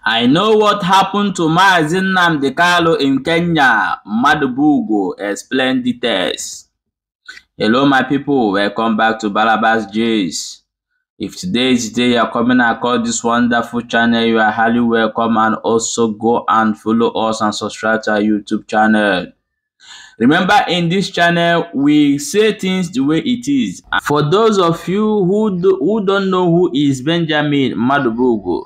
I know what happened to Nnamdi in Kenya. Madubugwu explain details. Hello my people, welcome back to Balabas J's. If today is the day you are coming across this wonderful channel, you are highly welcome, and also go and follow us and subscribe to our YouTube channel. Remember, in this channel, we say things the way it is. For those of you who don't know who is Benjamin Madubugwu,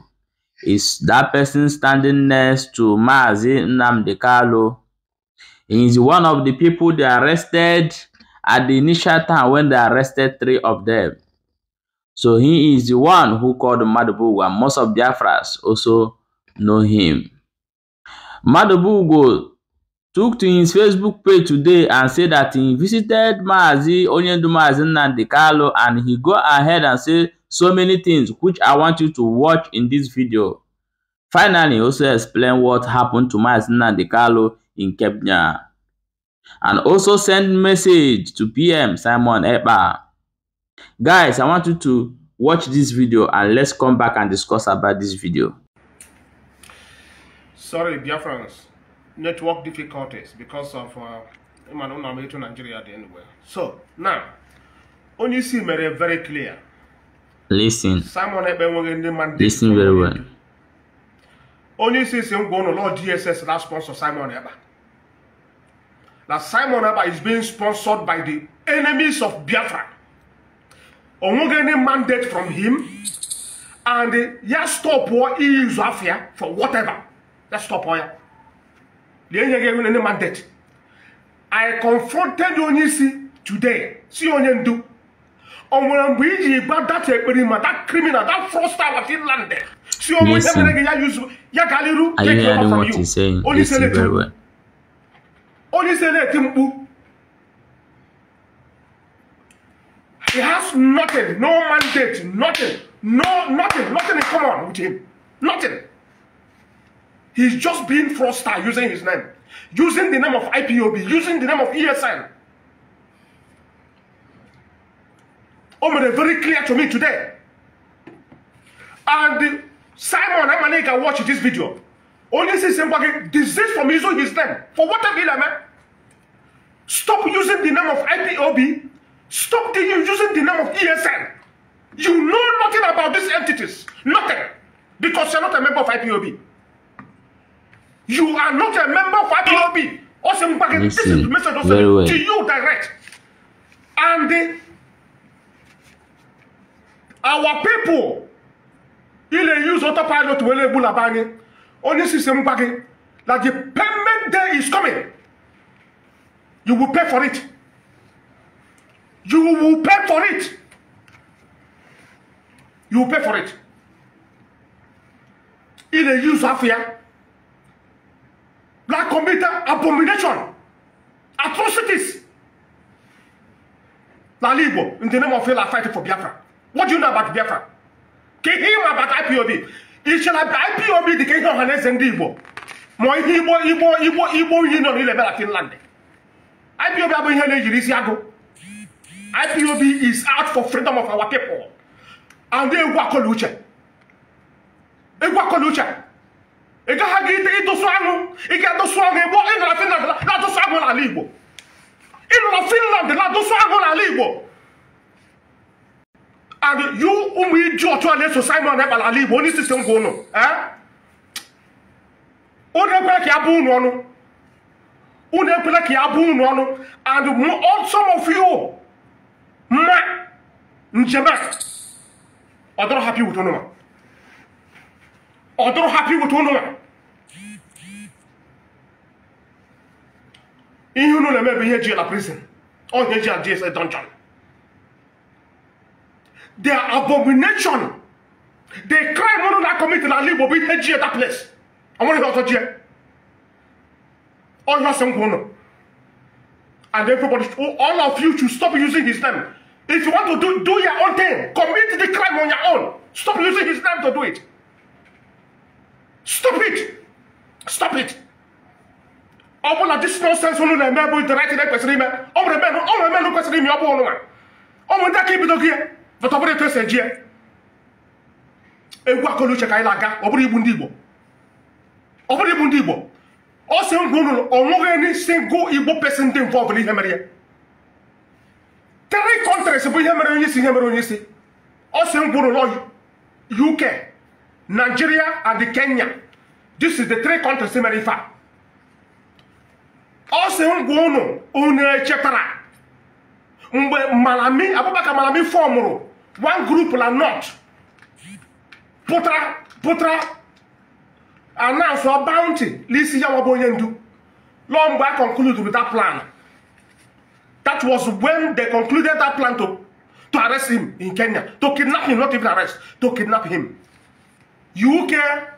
is that person standing next to Nnamdi. He is one of the people they arrested at the initial time when they arrested 3 of them. So he is the one who called Madubugwu, and most of Biafras also know him. Madubugwu took to his Facebook page today and said that he visited Nnamdi, and he go ahead and say so many things which I want you to watch in this video. Finally, he also explained what happened to Nnamdi in Kenya, and also send message to PM Simon Ekpa. Guys, I want you to watch this video and let's come back and discuss about this video. Sorry, Biafrans, network difficulties because of Nigeria anyway. So now, only see very clear. Listen. Simon Ekpa listen very well. Only see him going to Lord DSS that sponsor Simon Ekpa. Now Simon Ekpa is being sponsored by the enemies of Biafra. Only any mandate from him, and yes, stop what he is after for whatever. Let's stop here. Any mandate. I confronted Onisi today. See Onyendu. On when we about that experiment, that criminal, that fraudster of Finland. See on when ya Galiru take over from you. Only say it very well. Only say it. He has nothing, no mandate, nothing in common with him. Nothing. He's just being fraudster using his name. Using the name of IPOB, using the name of ESN. Made it very clear to me today. And Simon Emaneka watch this video. Only see somebody desist from using his name. For whatever, man. Stop using the name of IPOB. Stop using the name of ESN. You know nothing about these entities. Nothing. Because you're not a member of IPOB. You are not a member of IPOB. Also, this is the message also to you direct. And our people, they use autopilot to Bulabani. Only system that the payment day is coming. You will pay for it. You will pay for it. You will pay for it. In a use of fear, black committee abomination, atrocities. Lalibo, in the name of Fela fighting for Biafra. What do you know about Biafra? Can you hear about IPOB? It shall have IPOB the King of Hanes and Igbo. More Igbo, you know, in the Finland. IPOB IPOB is out for freedom of our people. And they work on Lucha. They work on Lucha. They got to get the song. They got the song. They walk in the Finland. Not the song on Alibo. In the Finland, not the song on Alibo. And you, we judge to Simon Ekpa Alibo. Only system go no. Eh? And some of you. Njema, other happy with Onoma. Other happy with Onoma. You know, the maybe here jail prison. Or here jail JS dungeon. Their abomination. They crime on that committed and live with here that place. I want to go to jail. All your some go. And everybody, all of you should stop using his name. If you want to do your own thing, commit the crime on your own. Stop using his name to do it. Stop it. Stop it. All of this nonsense on the member with the right question. All the men who question me up on one. Oh, that keep it here. But over the question here. A Wakolucha Kailaga, over Bundibo. Obodi bu ndi Igbo. O se ngunu onwere any single Igbo person involved in ihe mere. Three countries bu ihe mere onye si. O se ngunu lo UK, Nigeria and Kenya. This is the three countries in America. O se ngunu une chetara. Mgbe Malami, Abubakar Malami formuru one group la not. Putra announce a bounty. Lisi Yawabonyendu. Long back concluded with that plan. That was when they concluded that plan to arrest him in Kenya. To kidnap him, not even arrest. To kidnap him. UK,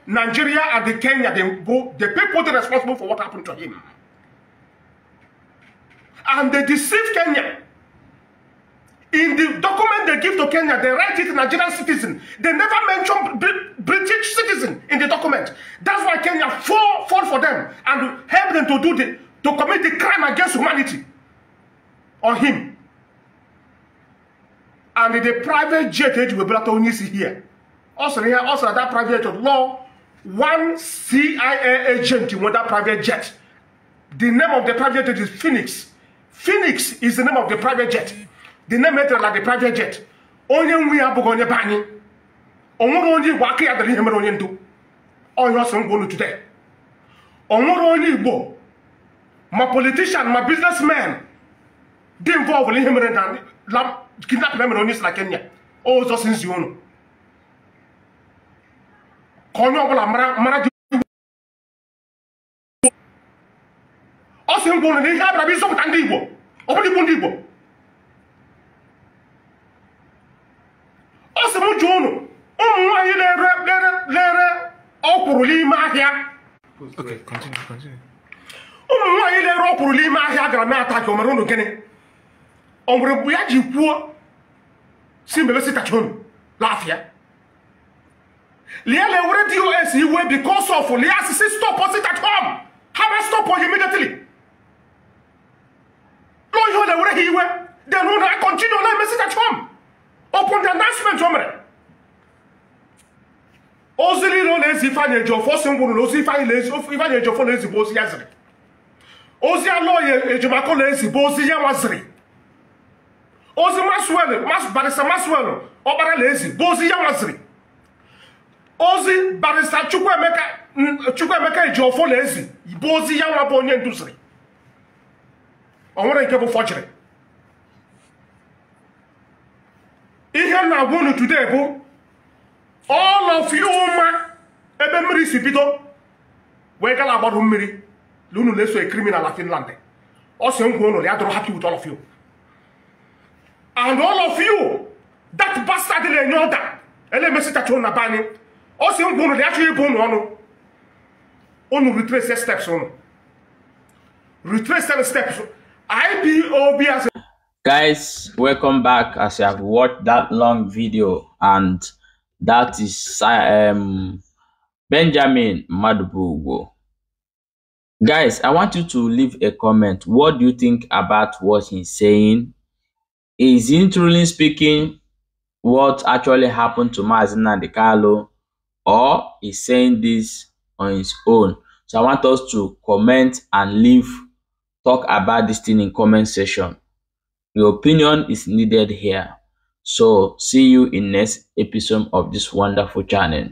Nigeria, and the Kenya, the people are responsible for what happened to him. And they deceived Kenya. In the document they give to Kenya, they write it Nigerian citizen. They never mention British citizen in the document. That's why Kenya fall for them and help them to commit the crime against humanity on him. And the private jet will see here. Also that private jet law, one CIA agent with that private jet. The name of the private jet is Phoenix. Phoenix is the name of the private jet. The name is like the private jet. Only we are going to ban. Only waki at the Himmer do. Or your son going today. Only go. My politician, my businessman, they involved in him and kidnap them on this like Kenya. Oh, so since you know. Konyola also going to have a bit of Tandibo. Only Bundibo. Also, Mujono. Okay, continue. Because of stop us at home. How I stop on immediately? Then when I continue, let me sit at home. Open the announcement from me. Ozili no lazy fanya jo for single lazy fanya lazy fanya jo for lazy bosi yazri. Ozi alo ye jomako lazy bosi yawazri. Ozi barista maswelo obara lazy bosi yawazri. Ozi barista chukwemeka jo for lazy bosi yawabonye ndusri. Onwere nke bụ forgery. Ihe na agwunu today bụ all of you ma ebe mmiri si bido wee gala agbado mmiri lunu leso a criminal na Finland. Also ngwunu ya doro happy with all of you. And all of you that bastard le nyoda ele mesita chona bani. Also ngwunu ya chu ibu onu. Onu retrace steps onu. Retrace steps. IPOB as Guys, welcome back. As you have watched that long video, and that is Benjamin Madubugwu. Guys, I want you to leave a comment. What do you think about what he's saying? Is he truly speaking what actually happened to Nnamdi, or is saying this on his own? So I want us to comment and talk about this thing in comment section. Your opinion is needed here. So see you in next episode of this wonderful channel.